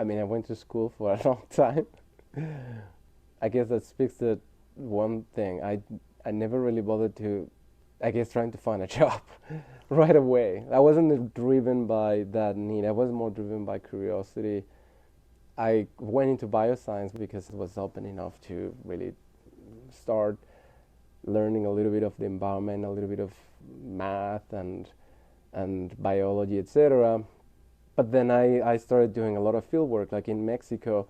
I mean, I went to school for a long time. I guess that speaks to one thing. I never really bothered to, I guess, trying to find a job right away. I wasn't driven by that need. I was more driven by curiosity. I went into bioscience because it was open enough to really start learning a little bit of the environment, a little bit of math and biology, etc. But then I started doing a lot of field work, like in Mexico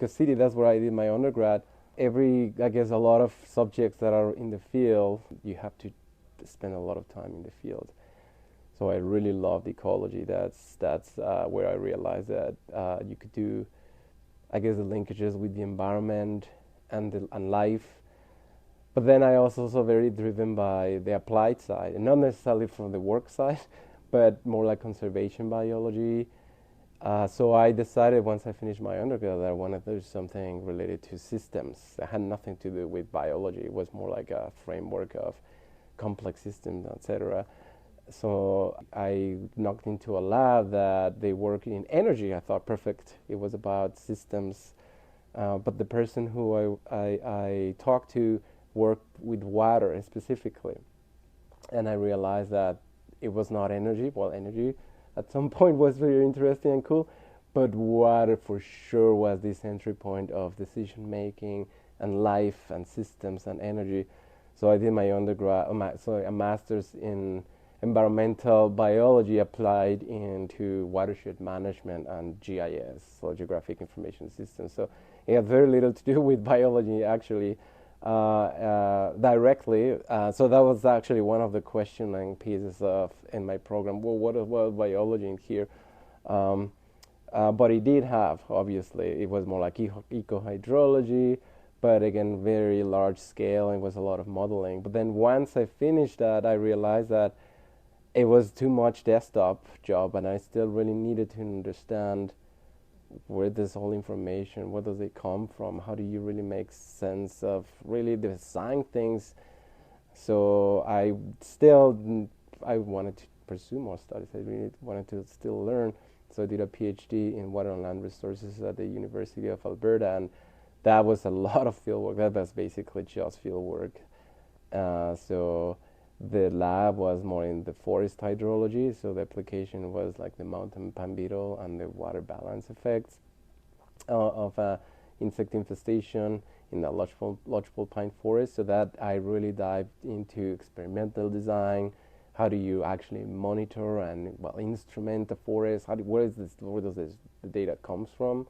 City. That's where I did my undergrad. I guess a lot of subjects that are in the field, you have to spend a lot of time in the field. So I really loved ecology. That's where I realized that you could do, I guess, the linkages with the environment and life. But then I was also very driven by the applied side, and not necessarily from the work side, but more like conservation biology. So I decided once I finished my undergrad that I wanted to do something related to systems. It had nothing to do with biology. It was more like a framework of complex systems, etc. So I knocked into a lab that they work in energy. I thought perfect. It was about systems, but the person who I talked to worked with water specifically, and I realized that it was not energy. Well, energy at some point was very interesting and cool, but water for sure was this entry point of decision making and life and systems and energy. So I did my a master's in environmental biology applied into watershed management and GIS, so Geographic Information Systems. So it had very little to do with biology actually directly. So that was actually one of the questioning pieces in my program. Well, what is biology in here? But it did have, obviously, it was more like eco-hydrology, but again, very large scale, and was a lot of modeling. But then once I finished that, I realized that it was too much desktop job, and I still really needed to understand where this whole information, where does it come from? How do you really make sense of really design things? So I wanted to pursue more studies. I really wanted to still learn. So I did a PhD in water and land resources at the University of Alberta, and that was a lot of field work. That was basically just field work. So the lab was more in the forest hydrology, so the application was like the mountain pine beetle and the water balance effects of insect infestation in the lodgepole pine forest. So that I really dived into experimental design. How do you actually monitor and instrument the forest? Where does the data comes from?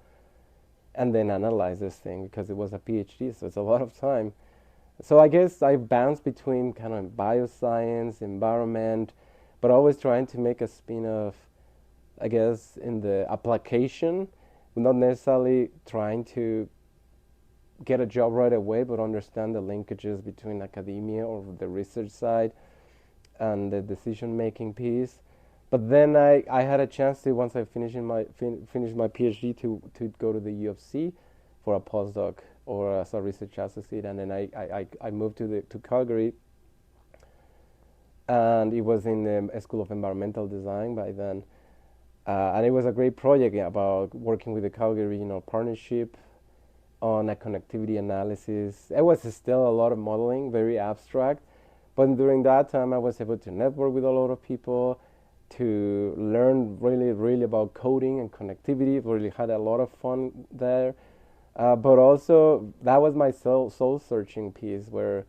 And then analyze this thing, because it was a PhD, so it's a lot of time. So I guess I bounce between kind of bioscience, environment, but always trying to make a spin of, I guess, in the application, not necessarily trying to get a job right away, but understand the linkages between academia or the research side and the decision-making piece. But then I had a chance to, once I finished my PhD, to go to the U of C for a postdoc or as a research associate, and then I moved to Calgary, and it was in the School of Environmental Design by then, and it was a great project about working with the Calgary Regional Partnership on a connectivity analysis. It was still a lot of modeling, very abstract, but during that time I was able to network with a lot of people, to learn really about coding and connectivity. Really had a lot of fun there. But also, that was my soul searching piece where,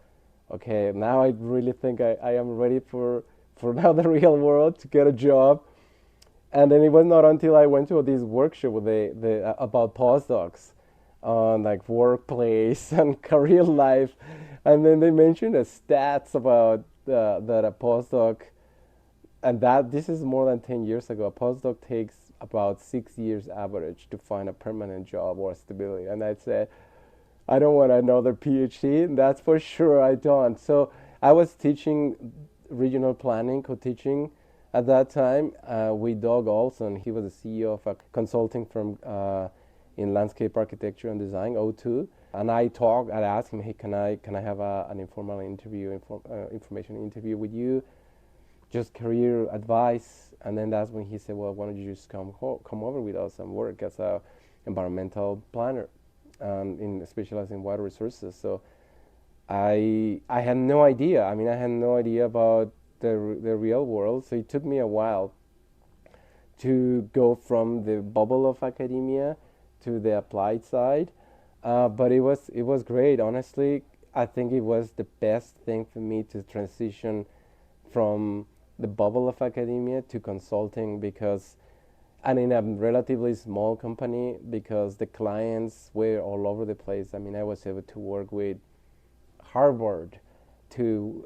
okay, now I really think I am ready for now the real world, to get a job. And then it was not until I went to this workshop with about postdocs on like workplace and career life. And then they mentioned the stats about that a postdoc, and that this is more than 10 years ago, a postdoc takes about 6 years average to find a permanent job or stability. And I said, I don't want another PhD. That's for sure I don't. So I was teaching regional planning, co-teaching at that time with Doug Olson. He was the CEO of a consulting firm in landscape architecture and design, O2. And I asked him, hey, can I have an informal interview, information interview with you? just career advice. And then that's when he said, well, why don't you just come over with us and work as a environmental planner, in specialized in water resources. So I had no idea. I mean, I had no idea about the real world. So it took me a while to go from the bubble of academia to the applied side. But it was great. Honestly, I think it was the best thing for me to transition from the bubble of academia to consulting, because and in a relatively small company, because the clients were all over the place. I mean, I was able to work with Harvard, to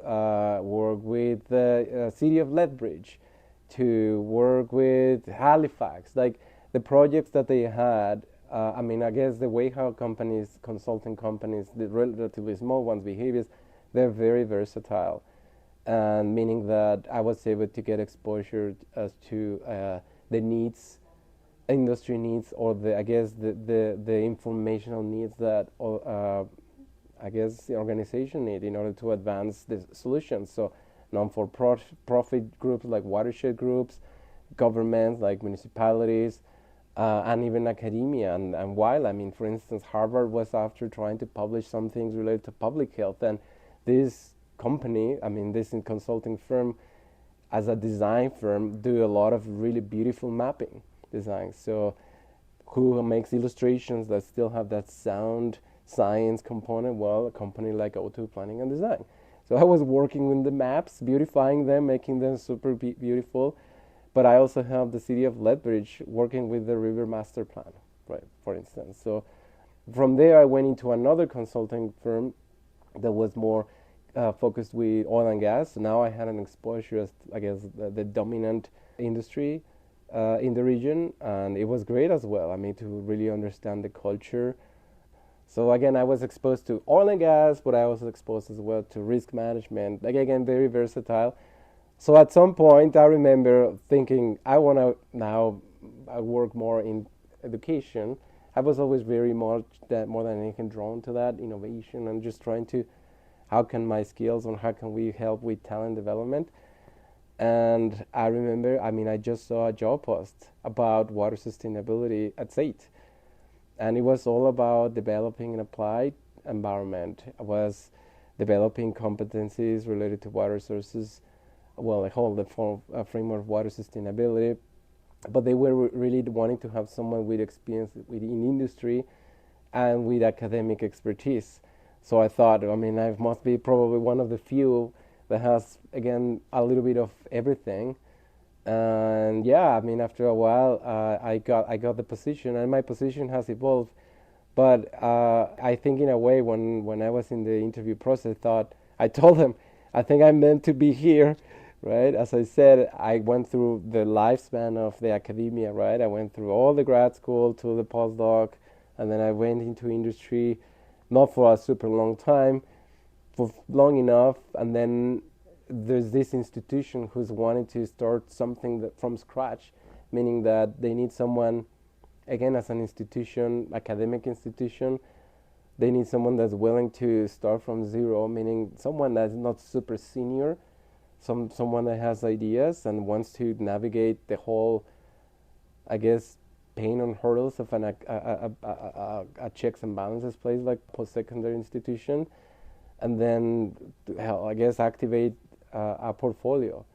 work with the city of Lethbridge, to work with Halifax. Like the projects that they had, I mean, I guess the way how companies, consulting companies, the relatively small ones behave is they're very versatile, and meaning that I was able to get exposure as to the needs, industry needs, or the I guess the informational needs that I guess the organization need in order to advance the solutions. So non-for-profit groups like watershed groups, governments like municipalities, and even academia. And while, I mean, for instance, Harvard was after trying to publish some things related to public health, and this company, I mean, this consulting firm, as a design firm, do a lot of really beautiful mapping designs. So who makes illustrations that still have that sound science component? Well, a company like O2 Planning and Design. So I was working with the maps, beautifying them, making them super beautiful. But I also helped the city of Lethbridge working with the river master plan, right, for instance. So from there, I went into another consulting firm that was more focused with oil and gas. So now I had an exposure as, I guess, the dominant industry in the region, and it was great as well. I mean, to really understand the culture. So again, I was exposed to oil and gas, but I was exposed as well to risk management. Like again, very versatile. So at some point, I remember thinking, I want to now work more in education. I was always very much that more than anything drawn to that innovation and just trying to, how can my skills and how can we help with talent development. And I remember, I mean, I just saw a job post about water sustainability at SAIT, and it was all about developing an applied environment. It was developing competencies related to water sources, well, a whole framework of water sustainability, but they were really wanting to have someone with experience within industry and with academic expertise. So I thought, I mean, I must be probably one of the few that has, again, a little bit of everything. And yeah, I mean, after a while, I got the position, and my position has evolved. But I think in a way, when I was in the interview process, I told them, I think I'm meant to be here, right? As I said, I went through the lifespan of the academia, right? I went through all the grad school to the postdoc, and then I went into industry, not for a super long time, for long enough, and then there's this institution who's wanting to start something from scratch, meaning that they need someone, again, as an institution, academic institution, they need someone that's willing to start from zero, meaning someone that's not super senior, someone that has ideas and wants to navigate the whole, I guess, pain and hurdles of a checks and balances place like post-secondary institution, and then to help, I guess, activate a portfolio.